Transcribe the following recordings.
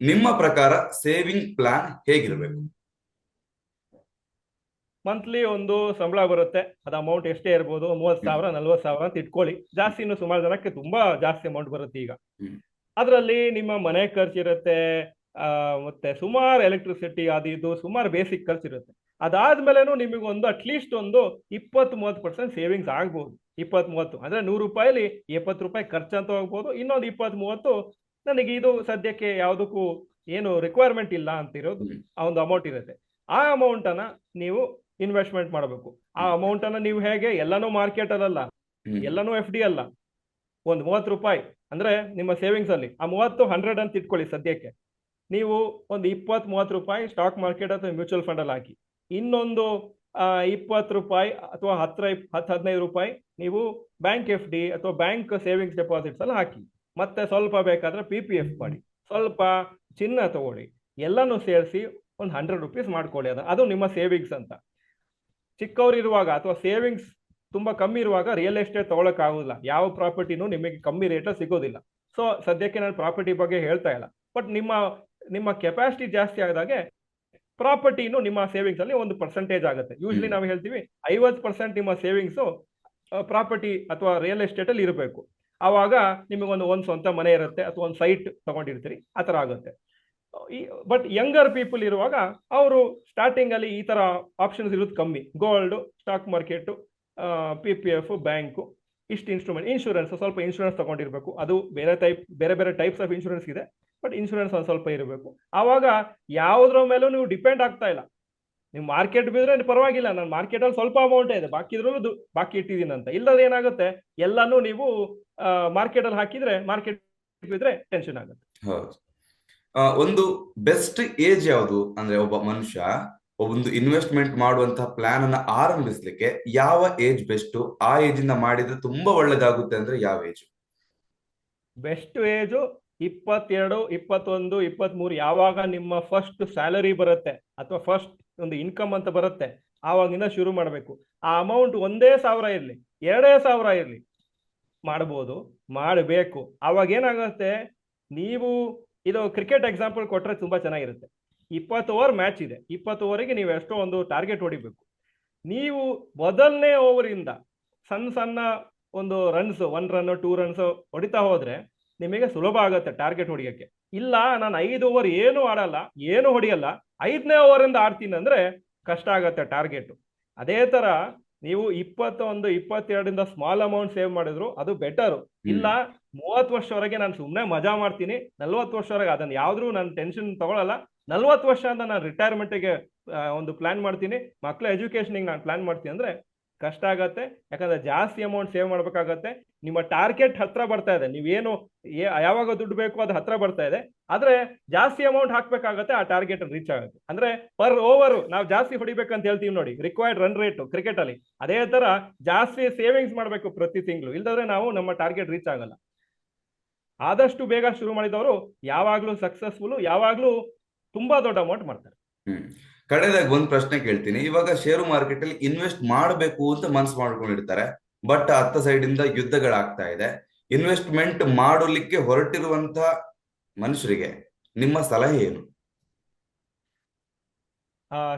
ನಿಮ್ಮ ಪ್ರಕಾರ saving plan ಹೇಗಿರಬೇಕು? ಮಂತ್ಲಿ ಒಂದು ಸಂಬಳ ಬರುತ್ತೆ, ಅದು ಅಮೌಂಟ್ ಎಷ್ಟೇ ಇರ್ಬೋದು, 30,000 40,000 ಅಂತ ಇಟ್ಕೊಳ್ಳಿ. ಜಾಸ್ತಿ ಇನ್ನು ಸುಮಾರು ಜನಕ್ಕೆ ತುಂಬಾ ಜಾಸ್ತಿ ಅಮೌಂಟ್ ಬರುತ್ತೆ ಈಗ. ಹ್ಮ್. ಅದರಲ್ಲಿ ನಿಮ್ಮ ಮನೆ ಖರ್ಚಿರುತ್ತೆ, ಮತ್ತೆ ಸುಮಾರು ಎಲೆಕ್ಟ್ರಿಸಿಟಿ ಅದು ಇದು ಸುಮಾರು ಬೇಸಿಕ್ ಖರ್ಚಿರುತ್ತೆ. ಅದಾದ್ಮೇಲೆನೂ ನಿಮಗೆ ಒಂದು ಅಟ್ಲೀಸ್ಟ್ ಒಂದು 20-30% ಸೇವಿಂಗ್ಸ್ ಆಗ್ಬೋದು. 20-30 ಅಂದ್ರೆ 100 ರೂಪಾಯಿಲಿ 70 ರೂಪಾಯಿ ಖರ್ಚಂತ ಹೋಗ್ಬೋದು. ಇನ್ನೊಂದು 20-30 ನನಗೆ ಇದು ಸದ್ಯಕ್ಕೆ ಯಾವುದಕ್ಕೂ ಏನು ರಿಕ್ವೈರ್ಮೆಂಟ್ ಇಲ್ಲ ಅಂತಿರೋದು ಹ್ಮ್. ಆ ಒಂದು ಅಮೌಂಟ್ ಇರುತ್ತೆ. ಆ ಅಮೌಂಟ್ ಅನ್ನ ನೀವು ಇನ್ವೆಸ್ಟ್ಮೆಂಟ್ ಮಾಡಬೇಕು. ಆ ಹ್ಮ್. ಅಮೌಂಟ್ ಅನ್ನ ನೀವು ಹೇಗೆ ಎಲ್ಲಾನು ಮಾರ್ಕೆಟ್ ಅಲ್ಲ, ಹ್ಮ್. ಎಲ್ಲಾನು ಎಫ್ ಡಿ ಅಲ್ಲ, ಒಂದು 30 ರೂಪಾಯಿ ಅಂದ್ರೆ ನಿಮ್ಮ ಸೇವಿಂಗ್ಸ್ ಅಲ್ಲಿ ಆ 30 100 ಅಂತ ಇಟ್ಕೊಳ್ಳಿ ಸದ್ಯಕ್ಕೆ. ನೀವು ಒಂದು 20-30 ರೂಪಾಯಿ ಸ್ಟಾಕ್ ಮಾರ್ಕೆಟ್ ಅಥವಾ ಮ್ಯೂಚುವಲ್ ಫಂಡ್ ಅಲ್ಲಿ ಹಾಕಿ. ಇನ್ನೊಂದು 20 ರೂಪಾಯಿ ಅಥವಾ 10-15 ರೂಪಾಯಿ ನೀವು ಬ್ಯಾಂಕ್ ಎಫ್ ಡಿ ಅಥವಾ ಬ್ಯಾಂಕ್ ಸೇವಿಂಗ್ಸ್ ಡೆಪಾಸಿಟ್ಸ್ ಅಲ್ಲಿ ಹಾಕಿ. ಮತ್ತೆ ಸ್ವಲ್ಪ ಬೇಕಾದ್ರೆ ಪಿ ಪಿ ಎಫ್ ಮಾಡಿ, ಸ್ವಲ್ಪ ಚಿನ್ನ ತಗೊಳ್ಳಿ. ಎಲ್ಲಾನು ಸೇರಿಸಿ ಒಂದು 100 ರೂಪೀಸ್ ಮಾಡ್ಕೊಳ್ಳಿ. ಅದು ನಿಮ್ಮ ಸೇವಿಂಗ್ಸ್ ಅಂತ. ಚಿಕ್ಕವರಿರುವಾಗ ಅಥವಾ ಸೇವಿಂಗ್ಸ್ ತುಂಬಾ ಕಮ್ಮಿ ಇರುವಾಗ ರಿಯಲ್ ಎಸ್ಟೇಟ್ ತಗೊಳಕ್ ಆಗುದಿಲ್ಲ. ಯಾವ ಪ್ರಾಪರ್ಟಿನೂ ನಿಮಗೆ ಕಮ್ಮಿ ರೇಟ್ ಸಿಗೋದಿಲ್ಲ. ಸೊ ಸದ್ಯಕ್ಕೆ ನಾನು ಪ್ರಾಪರ್ಟಿ ಬಗ್ಗೆ ಹೇಳ್ತಾ ಇಲ್ಲ. ಬಟ್ ನಿಮ್ಮ ನಿಮ್ಮ ಕೆಪಾಸಿಟಿ ಜಾಸ್ತಿ ಆದಾಗೆ ಪ್ರಾಪರ್ಟಿನು ನಿಮ್ಮ ಸೇವಿಂಗ್ಸ್ ಅಲ್ಲಿ ಒಂದು ಪರ್ಸೆಂಟೇಜ್ ಆಗುತ್ತೆ. ಯೂಶಲಿ ಹ್ಮ್. ನಾವು ಹೇಳ್ತೀವಿ 50% ನಿಮ್ಮ ಸೇವಿಂಗ್ಸ್ ಪ್ರಾಪರ್ಟಿ ಅಥವಾ ರಿಯಲ್ ಎಸ್ಟೇಟ್ ಅಲ್ಲಿ ಇರಬೇಕು. ಆವಾಗ ನಿಮಗೊಂದು ಸ್ವಂತ ಮನೆ ಇರುತ್ತೆ ಅಥವಾ ಒಂದು ಸೈಟ್ ತಗೊಂಡಿರ್ತೀರಿ, ಆ ತರ ಆಗುತ್ತೆ. ಬಟ್ ಯಂಗರ್ ಪೀಪಲ್ ಇರುವಾಗ ಅವರು ಸ್ಟಾರ್ಟಿಂಗ್ ಅಲ್ಲಿ ಈ ತರ ಆಪ್ಷನ್ಸ್ ಇರೋದು ಕಮ್ಮಿ. Gold, stock market, P P F, bank, ಇಷ್ಟು ಇನ್ಸ್ಟ್ರೂಮೆಂಟ್, ಇನ್ಶೂರೆನ್ಸ್, ಸ್ವಲ್ಪ ಇನ್ಶೂರೆನ್ಸ್ ತಗೊಂಡಿರ್ಬೇಕು. ಅದು ಬೇರೆ ಬೇರೆ ಟೈಪ್ಸ್ ಆಫ್ ಇನ್ಶೂರೆನ್ಸ್ ಇದೆ, ಬಟ್ ಇನ್ಶೂರೆನ್ಸ್ ಒಂದು ಸ್ವಲ್ಪ ಇರಬೇಕು. ಆವಾಗ ಯಾವುದ್ರ ಮೇಲೂ ನೀವು ಡಿಪೆಂಡ್ ಆಗ್ತಾ ಇಲ್ಲ. ನೀವು ಮಾರ್ಕೆಟ್ ಬಿದ್ರೆ ಪರವಾಗಿಲ್ಲ, ನಾನು ಮಾರ್ಕೆಟ್ ಅಲ್ಲಿ ಸ್ವಲ್ಪ ಅಮೌಂಟ್ ಇದೆ ಬಾಕಿ ಇದ್ರಲ್ಲೂ ಬಾಕಿ ಇಟ್ಟಿದ್ದೀನಿ ಅಂತ. ಇಲ್ಲದ ಏನಾಗುತ್ತೆ, ಎಲ್ಲಾನು ನೀವು ಮಾರ್ಕೆಟ್ ಅಲ್ಲಿ ಹಾಕಿದ್ರೆ ಮಾರ್ಕೆಟ್ ಬಿದ್ರೆ ಟೆನ್ಷನ್ ಆಗುತ್ತೆ. ಹೌದು. ಒಂದು ಬೆಸ್ಟ್ ಏಜ್ ಯಾವುದು ಅಂದ್ರೆ ಒಬ್ಬ ಮನುಷ್ಯ ಒಂದು ಇನ್ವೆಸ್ಟ್ಮೆಂಟ್ ಮಾಡುವಂತಹ ಪ್ಲಾನ್ ಅನ್ನ ಆರಂಭಿಸ್ಲಿಕ್ಕೆ ಯಾವ ಏಜ್ ಬೆಸ್ಟ್? ಆ ಏಜ್ ಇಂದ ಮಾಡಿದ್ರೆ ತುಂಬಾ ಒಳ್ಳೇದಾಗುತ್ತೆ ಅಂದ್ರೆ ಯಾವ ಏಜ್? Best age 22, 21, 23. ಯಾವಾಗ ನಿಮ್ಮ ಫಸ್ಟ್ ಸ್ಯಾಲರಿ ಬರುತ್ತೆ ಅಥವಾ ಫಸ್ಟ್ ಒಂದು ಇನ್ಕಮ್ ಅಂತ ಬರುತ್ತೆ, ಆವಾಗಿಂದ ಶುರು ಮಾಡಬೇಕು. ಆ ಅಮೌಂಟ್ 1,000 ಇರಲಿ, 2,000 ಇರಲಿ, ಮಾಡ್ಬೋದು, ಮಾಡಬೇಕು. ಆವಾಗ ಏನಾಗುತ್ತೆ, ನೀವು ಇದು ಕ್ರಿಕೆಟ್ ಎಕ್ಸಾಂಪಲ್ ಕೊಟ್ರೆ ತುಂಬಾ ಚೆನ್ನಾಗಿರುತ್ತೆ. 20 ಓವರ್ ಮ್ಯಾಚ್ ಇದೆ, 20 ಓವರಿಗೆ ನೀವು ಎಷ್ಟೋ ಒಂದು ಟಾರ್ಗೆಟ್ ಹೊಡಿಬೇಕು. ನೀವು ಮೊದಲನೇ ಓವರಿಂದ ಸಣ್ಣ ಸಣ್ಣ ಒಂದು ರನ್ಸ್, 1 ರನ್ 2 ರನ್ಸ್ ಹೊಡಿತಾ ಹೋದ್ರೆ ನಿಮಗೆ ಸುಲಭ ಆಗುತ್ತೆ ಟಾರ್ಗೆಟ್ ಹೊಡಿಯಕ್ಕೆ. ಇಲ್ಲ ನಾನು 5 ಓವರ್ ಏನು ಆಡಲ್ಲ, ಏನು ಹೊಡಿಯಲ್ಲ, 5ನೇ ಓವರಿಂದ ಆಡ್ತೀನಿ ಅಂದ್ರೆ ಕಷ್ಟ ಆಗತ್ತೆ ಟಾರ್ಗೆಟ್. ಅದೇ ತರ ನೀವು 21, 22 ಸ್ಮಾಲ್ ಅಮೌಂಟ್ ಸೇವ್ ಮಾಡಿದ್ರು ಅದು ಬೆಟರ್. ಇಲ್ಲ 30 ವರ್ಷವರೆಗೆ ನಾನು ಸುಮ್ಮನೆ ಮಜಾ ಮಾಡ್ತೀನಿ, 40 ವರ್ಷವರೆಗೆ ಅದನ್ನ ಯಾವ್ದು ನಾನು ಟೆನ್ಷನ್ ತಗೊಳಲ್ಲ, 40 ವರ್ಷ ಅಂತ ನಾನು ರಿಟೈರ್ಮೆಂಟ್ಗೆ ಒಂದು ಪ್ಲಾನ್ ಮಾಡ್ತೀನಿ, ಮಕ್ಕಳ ಎಜುಕೇಶನ್ಗೆ ನಾನು ಪ್ಲಾನ್ ಮಾಡ್ತೀನಿ ಅಂದ್ರೆ ಕಷ್ಟ ಆಗತ್ತೆ. ಯಾಕಂದ್ರೆ ಜಾಸ್ತಿ ಅಮೌಂಟ್ ಸೇವ್ ಮಾಡ್ಬೇಕಾಗತ್ತೆ. ನಿಮ್ಮ ಟಾರ್ಗೆಟ್ ಹತ್ರ ಬರ್ತಾ ಇದೆ, ನೀವೇನು ಯಾವಾಗ ದುಡ್ಡು ಬೇಕು ಅದು ಹತ್ರ ಬರ್ತಾ ಇದೆ. ಆದ್ರೆ ಜಾಸ್ತಿ ಅಮೌಂಟ್ ಹಾಕ್ಬೇಕಾಗತ್ತೆ, ಆ ಟಾರ್ಗೆಟ್ ರೀಚ್ ಆಗುತ್ತೆ. ಅಂದ್ರೆ ಪರ್ ಓವರ್ ನಾವು ಜಾಸ್ತಿ ಹೊಡಿಬೇಕಂತ ಹೇಳ್ತೀವಿ ನೋಡಿ, ರಿಕ್ವೈರ್ಡ್ ರನ್ ರೇಟ್ ಕ್ರಿಕೆಟ್ ಅಲ್ಲಿ. ಅದೇ ತರ ಜಾಸ್ತಿ ಸೇವಿಂಗ್ಸ್ ಮಾಡಬೇಕು ಪ್ರತಿ ತಿಂಗಳು, ಇಲ್ದಾದ್ರೆ ನಾವು ನಮ್ಮ ಟಾರ್ಗೆಟ್ ರೀಚ್ ಆಗಲ್ಲ. ಆದಷ್ಟು ಬೇಗ ಶುರು ಮಾಡಿದವರು ಯಾವಾಗ್ಲೂ ಸಕ್ಸಸ್ಫುಲ್, ಯಾವಾಗ್ಲೂ ತುಂಬಾ ದೊಡ್ಡ ಅಮೌಂಟ್ ಮಾಡ್ತಾರೆ. ಹ್ಮ್. ಕಡೆದಾಗಿ ಒಂದ್ ಪ್ರಶ್ನೆ ಕೇಳ್ತೀನಿ. ಇವಾಗ ಷೇರು ಮಾರ್ಕೆಟ್ ಅಲ್ಲಿ ಇನ್ವೆಸ್ಟ್ ಮಾಡಬೇಕು ಅಂತ ಮನ್ಸು ಮಾಡ್ಕೊಂಡಿರ್ತಾರೆ, ಬಟ್ ಹತ್ತ ಸೈಡ್ ಇಂದ ಯುದ್ಧಗಳಾಗ್ತಾ ಇದೆ. ಇನ್ವೆಸ್ಟ್ಮೆಂಟ್ ಮಾಡಲಿಕ್ಕೆ ಹೊರಟಿರುವಂತ ಮನುಷ್ಯರಿಗೆ ನಿಮ್ಮ ಸಲಹೆ ಏನು?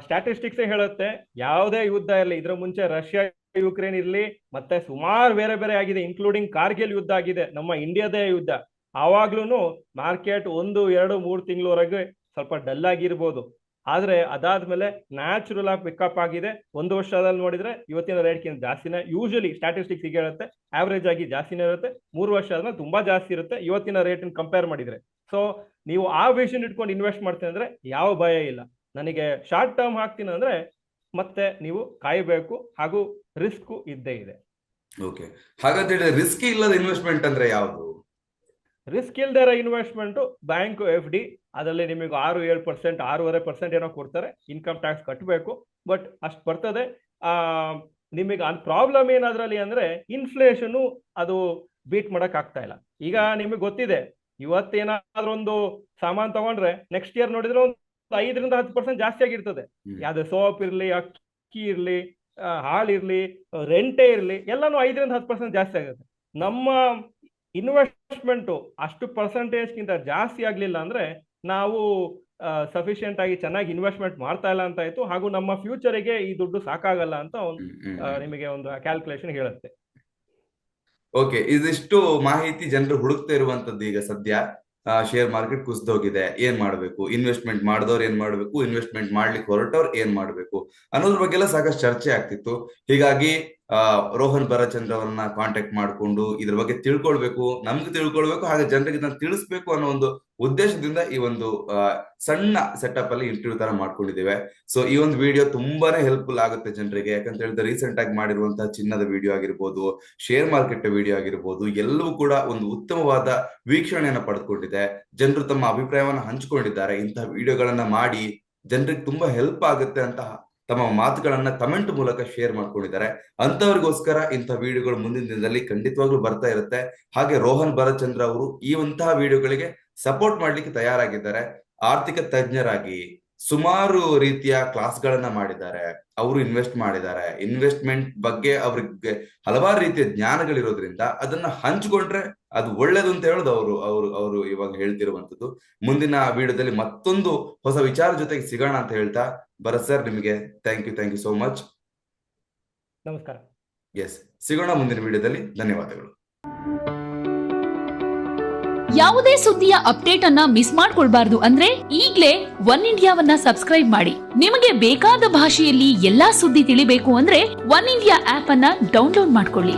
ಸ್ಟ್ಯಾಟಿಸ್ಟಿಕ್ಸ್ ಹೇಳುತ್ತೆ, ಯಾವುದೇ ಯುದ್ಧ ಇರಲಿ, ಇದ್ರ ಮುಂಚೆ ರಷ್ಯಾ ಯುಕ್ರೇನ್ ಇರಲಿ, ಮತ್ತೆ ಸುಮಾರು ಬೇರೆ ಬೇರೆ ಆಗಿದೆ, ಇನ್ಕ್ಲೂಡಿಂಗ್ ಕಾರ್ಗಿಲ್ ಯುದ್ಧ ಆಗಿದೆ, ನಮ್ಮ ಇಂಡಿಯಾದೇ ಯುದ್ಧ. ಆವಾಗ್ಲೂ ಮಾರ್ಕೆಟ್ 1, 2, 3 ತಿಂಗಳವರೆಗೆ ಸ್ವಲ್ಪ ಡಲ್ ಆಗಿರ್ಬೋದು. ಆದ್ರೆ ಅದಾದ್ಮೇಲೆ ನ್ಯಾಚುರಲ್ ಆಗಿ ಪಿಕಪ್ ಆಗಿದೆ. 1 ವರ್ಷದಲ್ಲಿ ನೋಡಿದ್ರೆ ಇವತ್ತಿನ ರೇಟ್ಗಿಂತ ಜಾಸ್ತಿನೇ ಯೂಶಲಿ ಸ್ಟ್ಯಾಟಿಸ್ಟಿಕ್ಸ್ ಹೀಗೆ ಹೇಳುತ್ತೆ. ಆವರೇಜ್ ಆಗಿ ಜಾಸ್ತಿನೇ ಇರುತ್ತೆ. 3 ವರ್ಷ ಆದ್ಮೇಲೆ ತುಂಬಾ ಜಾಸ್ತಿ ಇರುತ್ತೆ ಇವತ್ತಿನ ರೇಟ್ ಕಂಪೇರ್ ಮಾಡಿದ್ರೆ. ಸೊ ನೀವು ಆ ವಿಷನ್ ಇಟ್ಕೊಂಡು ಇನ್ವೆಸ್ಟ್ ಮಾಡ್ತೀನಿ ಅಂದ್ರೆ ಯಾವ ಭಯ ಇಲ್ಲ. ನನಗೆ ಶಾರ್ಟ್ ಟರ್ಮ್ ಹಾಕ್ತೀನಿ ಅಂದ್ರೆ ಮತ್ತೆ ನೀವು ಕಾಯಬೇಕು, ಹಾಗೂ ರಿಸ್ಕ್ ಇದ್ದೇ ಇದೆ. ಓಕೆ. ಹಾಗಾದ್ರೆ ರಿಸ್ಕ್ ಇಲ್ಲದ ಇನ್ವೆಸ್ಟ್ಮೆಂಟ್ ಅಂದ್ರೆ ಯಾವುದು? ರಿಸ್ಕ್ ಇಲ್ದಿರೋ ಇನ್ವೆಸ್ಟ್ಮೆಂಟ್ ಬ್ಯಾಂಕ್ ಎಫ್ ಡಿ. ಅದರಲ್ಲಿ ನಿಮಗೆ 6-7%, 6.5% ಏನೋ ಕೊಡ್ತಾರೆ. ಇನ್ಕಮ್ ಟ್ಯಾಕ್ಸ್ ಕಟ್ಟಬೇಕು, ಬಟ್ ಅಷ್ಟು ಬರ್ತದೆ. ಆ ನಿಮಗೆ ಪ್ರಾಬ್ಲಮ್ ಏನಾದ್ರಲ್ಲಿ ಅಂದ್ರೆ ಇನ್ಫ್ಲೇಷನ್ ಅದು ಬೀಟ್ ಮಾಡಕ್ ಆಗ್ತಾ ಇಲ್ಲ. ಈಗ ನಿಮಗೆ ಗೊತ್ತಿದೆ, ಇವತ್ತೇನಾದ್ರೂ ಒಂದು ಸಾಮಾನು ತಗೊಂಡ್ರೆ ನೆಕ್ಸ್ಟ್ ಇಯರ್ ನೋಡಿದ್ರೆ ಒಂದು 5-10% ಜಾಸ್ತಿ ಆಗಿರ್ತದೆ. ಯಾವ್ದು ಸೋಪ್ ಇರ್ಲಿ, ಅಕ್ಕಿ ಇರ್ಲಿ, ಹಾಲಿರ್ಲಿ, ರೆಂಟೇ ಇರ್ಲಿ, ಎಲ್ಲಾನು 5-10% ಜಾಸ್ತಿ ಆಗುತ್ತೆ. ನಮ್ಮ ಇನ್ವೆಸ್ಟ್ಮೆಂಟ್ ಅಷ್ಟು ಪರ್ಸೆಂಟೇಜ್ಗಿಂತ ಜಾಸ್ತಿ ಆಗ್ಲಿಲ್ಲ ಅಂದ್ರೆ ನಾವು ಸಫಿಶಿಯಂಟ್ ಆಗಿ ಚೆನ್ನಾಗಿ ಇನ್ವೆಸ್ಟ್ಮೆಂಟ್ ಮಾಡ್ತಾ ಇಲ್ಲ ಅಂತ ಆಯ್ತು, ಹಾಗೂ ನಮ್ಮ ಫ್ಯೂಚರಿಗೆ ಈ ದುಡ್ಡು ಸಾಕಾಗಲ್ಲ ಅಂತ ನಿಮಗೆ ಒಂದು ಕ್ಯಾಲ್ಕುಲೇಷನ್ ಹೇಳುತ್ತೆ. ಓಕೆ, ಇದಿಷ್ಟು ಮಾಹಿತಿ ಜನರು ಹುಡುಕ್ತಾ ಇರುವಂತದ್ದು ಈಗ ಸದ್ಯ. ಶೇರ್ ಮಾರ್ಕೆಟ್ ಕುಸಿದೋಗಿದೆ, ಏನ್ ಮಾಡ್ಬೇಕು, ಇನ್ವೆಸ್ಟ್ಮೆಂಟ್ ಮಾಡಿದವ್ರು ಏನ್ ಮಾಡ್ಬೇಕು, ಇನ್ವೆಸ್ಟ್ಮೆಂಟ್ ಮಾಡ್ಲಿಕ್ಕೆ ಹೊರಟವ್ರು ಏನ್ ಮಾಡ್ಬೇಕು ಅನ್ನೋದ್ರ ಬಗ್ಗೆ ಎಲ್ಲ ಸಾಕಷ್ಟು ಚರ್ಚೆ ಆಗ್ತಿತ್ತು. ಹೀಗಾಗಿ ರೋಹನ್ ಬರಚಂದ್ರ ಅವರನ್ನ ಕಾಂಟ್ಯಾಕ್ಟ್ ಮಾಡ್ಕೊಂಡು ಇದ್ರ ಬಗ್ಗೆ ತಿಳ್ಕೊಳ್ಬೇಕು, ನಮ್ಗೆ ತಿಳ್ಕೊಳ್ಬೇಕು, ಹಾಗೆ ಜನರಿಗೆ ಇದನ್ನ ತಿಳಿಸ್ಬೇಕು ಅನ್ನೋ ಒಂದು ಉದ್ದೇಶದಿಂದ ಈ ಒಂದು ಸಣ್ಣ ಸೆಟಪ್ ಅಲ್ಲಿ ಇಂಟರ್ವ್ಯೂ ತರ ಮಾಡ್ಕೊಂಡಿದ್ದೇವೆ. ಸೊ ಈ ಒಂದು ವಿಡಿಯೋ ತುಂಬಾನೇ ಹೆಲ್ಪ್ಫುಲ್ ಆಗುತ್ತೆ ಜನರಿಗೆ, ಯಾಕಂತ ಹೇಳಿದ್ರೆ ರೀಸೆಂಟ್ ಆಗಿ ಮಾಡಿರುವಂತಹ ಚಿನ್ನದ ವಿಡಿಯೋ ಆಗಿರ್ಬೋದು, ಶೇರ್ ಮಾರ್ಕೆಟ್ ವಿಡಿಯೋ ಆಗಿರ್ಬೋದು, ಎಲ್ಲವೂ ಕೂಡ ಒಂದು ಉತ್ತಮವಾದ ವೀಕ್ಷಣೆಯನ್ನ ಪಡೆದುಕೊಂಡಿದೆ. ಜನರು ತಮ್ಮ ಅಭಿಪ್ರಾಯವನ್ನ ಹಂಚಿಕೊಂಡಿದ್ದಾರೆ. ಇಂತಹ ವಿಡಿಯೋಗಳನ್ನ ಮಾಡಿ ಜನರಿಗೆ ತುಂಬಾ ಹೆಲ್ಪ್ ಆಗುತ್ತೆ ಅಂತ ತಮ್ಮ ಮಾತುಗಳನ್ನ ಕಮೆಂಟ್ ಮೂಲಕ ಶೇರ್ ಮಾಡ್ಕೊಂಡಿದ್ದಾರೆ. ಅಂತವರಿಗೋಸ್ಕರ ಇಂತಹ ವಿಡಿಯೋಗಳು ಮುಂದಿನ ದಿನದಲ್ಲಿ ಖಂಡಿತವಾಗ್ಲೂ ಬರ್ತಾ ಇರುತ್ತೆ. ಹಾಗೆ ರೋಹನ್ ಬರಚಂದ್ರ ಅವರು ಈ ಒಂತಹ ವಿಡಿಯೋಗಳಿಗೆ ಸಪೋರ್ಟ್ ಮಾಡ್ಲಿಕ್ಕೆ ತಯಾರಾಗಿದ್ದಾರೆ. ಆರ್ಥಿಕ ತಜ್ಞರಾಗಿ ಸುಮಾರು ರೀತಿಯ ಕ್ಲಾಸ್ಗಳನ್ನ ಮಾಡಿದ್ದಾರೆ. ಅವರು ಇನ್ವೆಸ್ಟ್ ಮಾಡಿದ್ದಾರೆ. ಇನ್ವೆಸ್ಟ್ಮೆಂಟ್ ಬಗ್ಗೆ ಅವ್ರಿಗೆ ಹಲವಾರು ರೀತಿಯ ಜ್ಞಾನಗಳಿರೋದ್ರಿಂದ ಅದನ್ನ ಹಂಚ್ಕೊಂಡ್ರೆ ಅದು ಒಳ್ಳೇದು ಅಂತ ಹೇಳೋದು ಅವರು ಇವಾಗ ಹೇಳ್ತಿರುವಂತದ್ದು. ಮುಂದಿನ ವಿಡಿಯೋದಲ್ಲಿ ಮತ್ತೊಂದು ಹೊಸ ವಿಚಾರ ಜೊತೆಗೆ ಸಿಗೋಣ ಅಂತ ಹೇಳ್ತಾ, ಭರತ್ ಸರ್ ನಿಮಗೆ ಥ್ಯಾಂಕ್ ಯು ಸೋ ಮಚ್. ನಮಸ್ಕಾರ. ಎಸ್, ಸಿಗೋಣ ಮುಂದಿನ ವಿಡಿಯೋದಲ್ಲಿ. ಧನ್ಯವಾದಗಳು. ಯಾವುದೇ ಸುದ್ದಿಯ ಅಪ್ಡೇಟ್ ಅನ್ನ ಮಿಸ್ ಮಾಡ್ಕೊಳ್ಬಾರ್ದು ಅಂದ್ರೆ ಈಗ್ಲೇ ಒನ್ ಇಂಡಿಯಾವನ್ನ ಸಬ್ಸ್ಕ್ರೈಬ್ ಮಾಡಿ. ನಿಮಗೆ ಬೇಕಾದ ಭಾಷೆಯಲ್ಲಿ ಎಲ್ಲಾ ಸುದ್ದಿ ತಿಳಿಬೇಕು ಅಂದ್ರೆ ಒನ್ ಇಂಡಿಯಾ ಆಪ್ ಅನ್ನ ಡೌನ್ಲೋಡ್ ಮಾಡ್ಕೊಳ್ಳಿ.